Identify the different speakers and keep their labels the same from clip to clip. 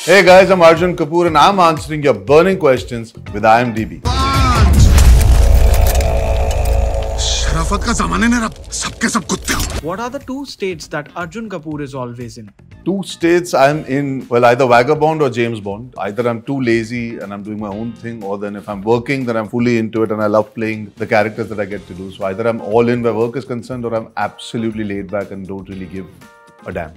Speaker 1: Hey guys, I'm Arjun Kapoor and I'm answering your burning questions with IMDb.
Speaker 2: What are the two states that Arjun Kapoor is always in?
Speaker 1: Two states I'm in, well, either Vagabond or James Bond. Either I'm too lazy and I'm doing my own thing, or then if I'm working, then I'm fully into it and I love playing the characters that I get to do. So either I'm all in where work is concerned or I'm absolutely laid back and don't really give a damn.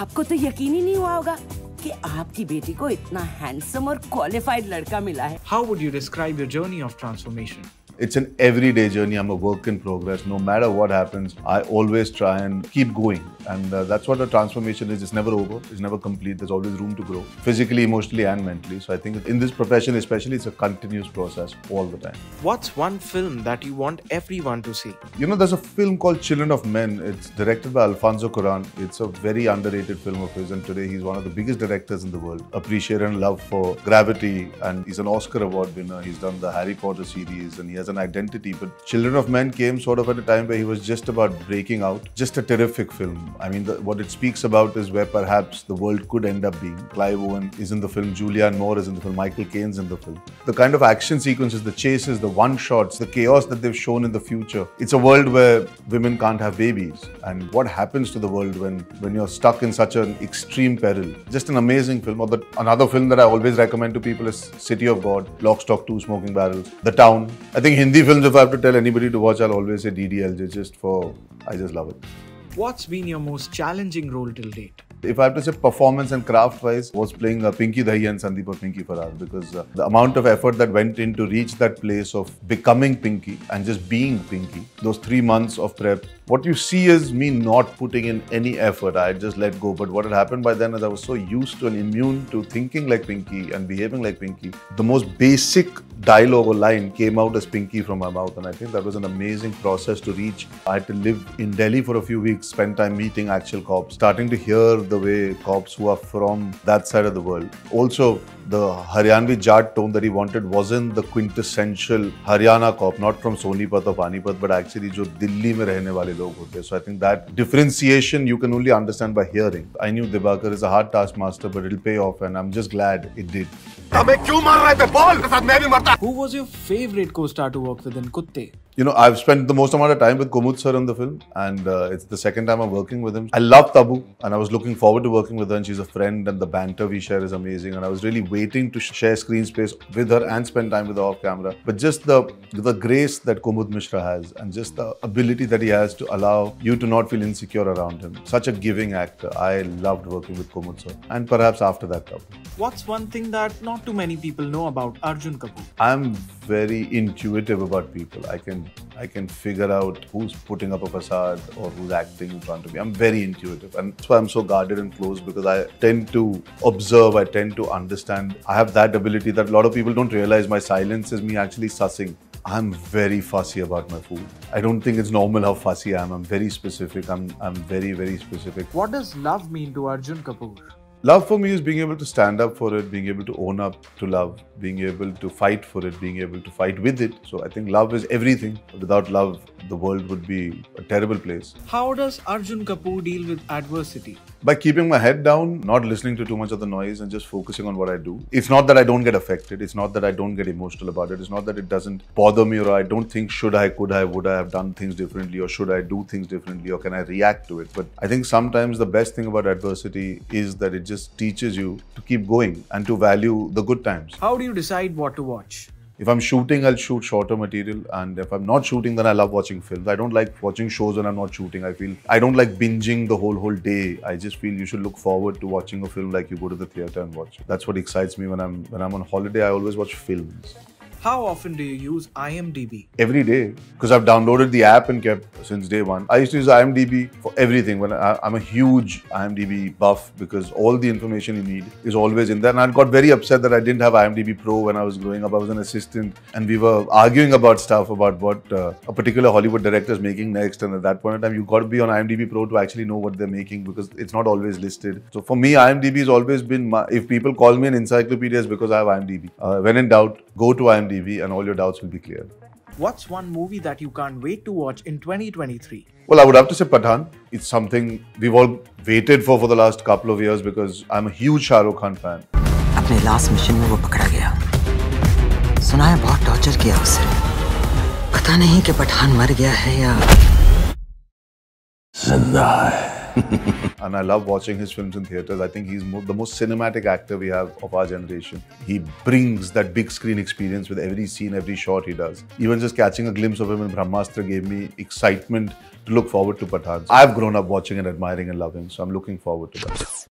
Speaker 3: आपको तो यकीन ही नहीं हुआ होगा कि आपकी बेटी को इतना हैंडसम और क्वालिफाइड लड़का मिला है.
Speaker 2: How would you describe your journey of transformation?
Speaker 1: It's an everyday journey. I'm a work in progress. No matter what happens, I always try and keep going. And that's what a transformation is. It's never over. It's never complete. There's always room to grow, physically, emotionally, and mentally. So I think in this profession especially, it's a continuous process all the time.
Speaker 2: What's one film that you want everyone to see?
Speaker 1: You know, there's a film called Children of Men. It's directed by Alfonso Cuarón. It's a very underrated film of his. And today he's one of the biggest directors in the world. Appreciate and love for Gravity. And he's an Oscar award winner. He's done the Harry Potter series and he has an identity. But Children of Men came sort of at a time where he was just about breaking out. Just a terrific film. I mean, what it speaks about is where perhaps the world could end up being. Clive Owen is in the film, Julianne Moore is in the film, Michael Caine's in the film. The kind of action sequences, the chases, the one-shots, the chaos that they've shown in the future. It's a world where women can't have babies. And what happens to the world when you're stuck in such an extreme peril. Just an amazing film. Or another film that I always recommend to people is City of God, Lock, Stock, Two Smoking Barrels, The Town. I think Hindi films, if I have to tell anybody to watch, I'll always say DDLJ, I just love it.
Speaker 2: What's been your most challenging role till date?
Speaker 1: If I have to say performance and craft-wise, was playing Pinky Dahiya and Sandeep or Pinky Farrar, because the amount of effort that went in to reach that place of becoming Pinky and just being Pinky, those 3 months of prep, what you see is me not putting in any effort. I just let go. But what had happened by then is I was so used to and immune to thinking like Pinky and behaving like Pinky. The most basic dialogue or line came out as Pinky from my mouth, and I think that was an amazing process to reach. I had to live in Delhi for a few weeks, spend time meeting actual cops, starting to hear the way cops who are from that side of the world. Also, the Haryanvi Jat tone that he wanted wasn't the quintessential Haryana cop, not from Sonipat or Panipat, but actually jo Delhi mein rehne wale log hote. So I think that differentiation you can only understand by hearing. I knew Dibakar is a hard taskmaster, but it'll pay off, and I'm just glad it did.
Speaker 2: Who was your favorite co-star to work with in Kutte?
Speaker 1: You know, I've spent the most amount of time with Kumud sir on the film, and it's the second time I'm working with him. I love Tabu, and I was looking forward to working with her, and she's a friend, and the banter we share is amazing, and I was really waiting to share screen space with her and spend time with her off camera. But just the grace that Kumud Mishra has, and just the ability that he has to allow you to not feel insecure around him. Such a giving actor. I loved working with Kumud sir, and perhaps after that, Tabu.
Speaker 2: What's one thing that not too many people know about Arjun Kapoor?
Speaker 1: I'm very intuitive about people. I can figure out who's putting up a facade or who's acting in front of me. I'm very intuitive, and that's why I'm so guarded and close, because I tend to observe, I tend to understand. I have that ability that a lot of people don't realize. My silence is me actually sussing. I'm very fussy about my food. I don't think it's normal how fussy I am. I'm very specific. I'm very, very specific.
Speaker 2: What does love mean to Arjun Kapoor?
Speaker 1: Love for me is being able to stand up for it, being able to own up to love, being able to fight for it, being able to fight with it. So I think love is everything. Without love, the world would be a terrible place.
Speaker 2: How does Arjun Kapoor deal with adversity?
Speaker 1: By keeping my head down, not listening to too much of the noise and just focusing on what I do. It's not that I don't get affected. It's not that I don't get emotional about it. It's not that it doesn't bother me, or I don't think should I, could I, would I have done things differently, or should I do things differently, or can I react to it. But I think sometimes the best thing about adversity is that it just teaches you to keep going and to value the good times.
Speaker 2: How do you decide what to watch?
Speaker 1: If I'm shooting, I'll shoot shorter material, and if I'm not shooting, then I love watching films. I don't like watching shows when I'm not shooting. I don't like binging the whole day. I just feel you should look forward to watching a film like you go to the theatre and watch. That's what excites me when I'm on holiday. I always watch films.
Speaker 2: How often do you use IMDb?
Speaker 1: Every day, because I've downloaded the app and kept since day one. I used to use IMDb for everything. When I'm a huge IMDb buff, because all the information you need is always in there. And I got very upset that I didn't have IMDb Pro when I was growing up. I was an assistant, and we were arguing about stuff about what a particular Hollywood director is making next. And at that point in time, you got to be on IMDb Pro to actually know what they're making, because it's not always listed. So for me, IMDb has always been if people call me an encyclopedia, it's because I have IMDb. When in doubt, go to IMDb and all your doubts will be cleared.
Speaker 2: What's one movie that you can't wait to watch in 2023?
Speaker 1: Well, I would have to say Pathan. It's something we've all waited for the last couple of years because I'm a huge Shah Rukh Khan fan.
Speaker 4: अपने last mission में वो पकड़ा गया। सुना है बहुत torture किया उसे। पता नहीं कि पठान मर गया है या जिंदा है।
Speaker 1: And I love watching his films in theatres. I think he's the most cinematic actor we have of our generation. He brings that big screen experience with every scene, every shot he does. Even just catching a glimpse of him in Brahmastra gave me excitement to look forward to Pathan. I've grown up watching and admiring and loving, so I'm looking forward to that.